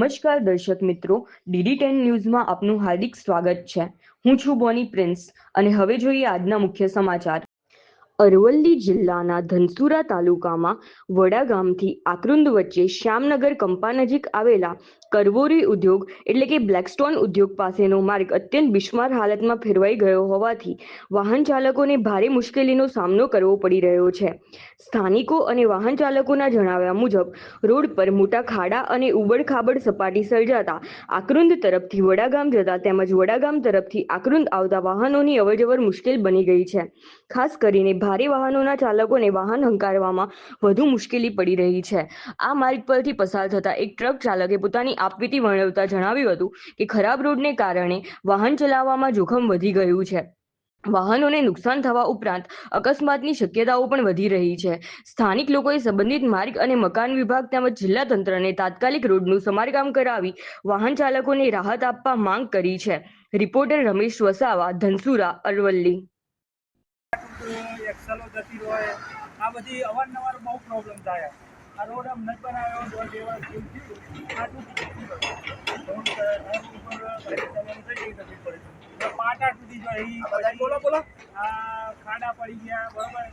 નમસ્કાર દર્શક મિત્રો, DD10 ન્યૂઝમાં આપનું હાર્દિક સ્વાગત છે। હું છું બોની પ્રિન્સ અને હવે જોઈએ આજના મુખ્ય સમાચાર। અરવલ્લી જિલ્લાના ધનસુરા તાલુકામાં વડા ગામથી આકરુંદ વચ્ચે શ્યામનગર કંપા નજીક આવેલા કરવોરી ઉદ્યોગ એટલે કે બ્લેકસ્ટોન ઉદ્યોગ પાસેનો માર્ગ અત્યંત બિસ્માર હાલતમાં ફેરવાઈ ગયો હોવાથી વાહન ચાલકોને ભારે મુશ્કેલીનો સામનો કરવો પડી રહ્યો છે। સ્થાનિકો અને વાહન ચાલકોના જણાવ્યા મુજબ રોડ પર મોટા ખાડા અને ઉબડ-ખાબડ સપાટી સર્જાતા આકરુંદ તરફથી વડાગામ જતા તેમજ વડાગામ તરફથી આકરુંદ આવતા વાહનોની અવરજવર મુશ્કેલ બની ગઈ છે। ખાસ કરીને ભારે વાહનોના ચાલકોને વાહન હંકારવામાં વધુ મુશ્કેલી પડી રહી છે। આ માર્ગ પરથી પસાર થતા એક ટ્રક ચાલકે પોતાની આપવીતી વર્ણવતા જણાવ્યું હતું કે ખરાબ રોડને કારણે વાહન ચલાવવામાં જોખમ વધી ગયું છે। વાહનોને નુકસાન થવા ઉપરાંત અકસ્માતની શક્યતાઓ પણ વધી રહી છે। સ્થાનિક લોકોએ સંબંધિત માર્ગ અને મકાન વિભાગ તેમજ જિલ્લા તંત્રને તાત્કાલિક રોડનું સમારકામ કરાવી વાહન ચાલકોને રાહત આપવા માંગ કરી છે। રિપોર્ટર રમેશ વસાવા, ધનસુરા, અરવલ્લી। એક્સલો જતી હોય આ બધી અવારનવાર બહુ પ્રોબ્લેમ થાય। આ રોડ આમ નથી બનાવ્યો 2 વર્ષ જેવું થયું આ તૂટી પાટા તૂટી જાય બોલો આ ખાડા પડી ગયા બરોબર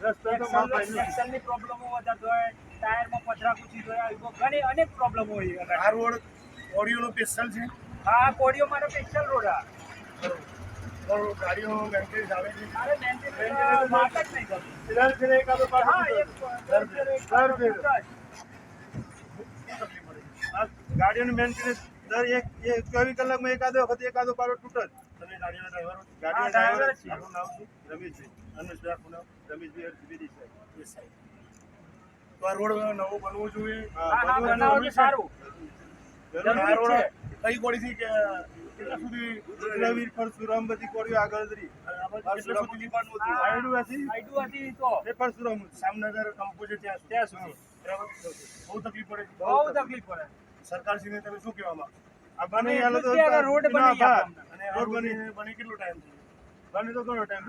એક્સલની પ્રોબ્લેમો વધારે હોય ટાયરમાં પથરા કૂચી જોયા ઘણી અનેક પ્રોબ્લેમો હોય। આ રોડ ઓડિયોનો સ્પેશિયલ છે। હા કોડિયો મારો સ્પેશિયલ રોડ આ ગાડીઓ મેન્ટેનન્સ આવે છે। અરે મેન્ટેનન્સ વાત જ નહીં કરતો દર ફેરે એકાદો પાછો ગાડીઓનું મેન્ટેનન્સ દર એક 24 કલાકમાં એકાદો વખત એકાદો પાડો તૂટે જ। તમે ગાડીના ડ્રાઈવર મારું નામ છે રમેશભાઈ રમેશભાઈ દ્વિવેદી સાહેબ। તો આ રોડ નવો બનવો જોઈએ। બનાવવું સારું કઈ કોડીથી કેટલા સુધી રુદ્રવીર પરશુરામ બધી કોડીઓ આગળ હતી પરશુરામ શ્યામનગર કંપોઝ ત્યાં સુધી બરાબર બહુ તકલીફ પડે સરકારશ્રીને તમે શું કહેવા માંગો? આ બને રોડ બની કેટલો ટાઈમ છે? બને તો ઘણો ટાઈમ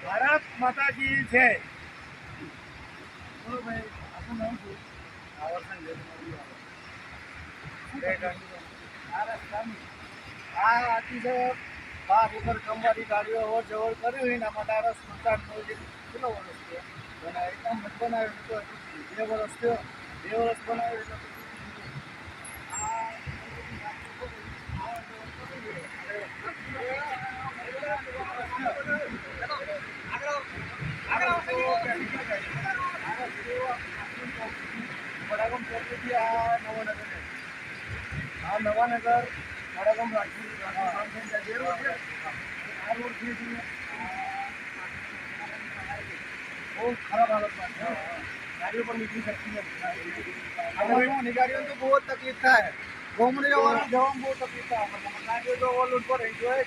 ભારત માતા કી જય। બોલો ભાઈ આપનું નામ શું? આ આથી બાગ ઉપર કંબારી ગાડીઓ અવર જવર કર્યું હોય એના માટે આ રસ્તો કેટલો વર્ષ થયો એકદમ બનાવ્યો 2 વર્ષ થયો 2 વર્ષ બનાવ્યો વડાગામ ચોકડીથી આ નવાનગર વડાગામ રાખી આ રોડથી બહુ ખરાબ હાલતમાં છે। ગાડીઓ પણ નીકળી શકતી નથી ગાડીઓ તો બહુ જ તકલીફ થાય। ગોમડી જવામાં બહુ તકલીફ થાય ગાડીઓ તો ઓવરલોડ પર રહી જોઈએ।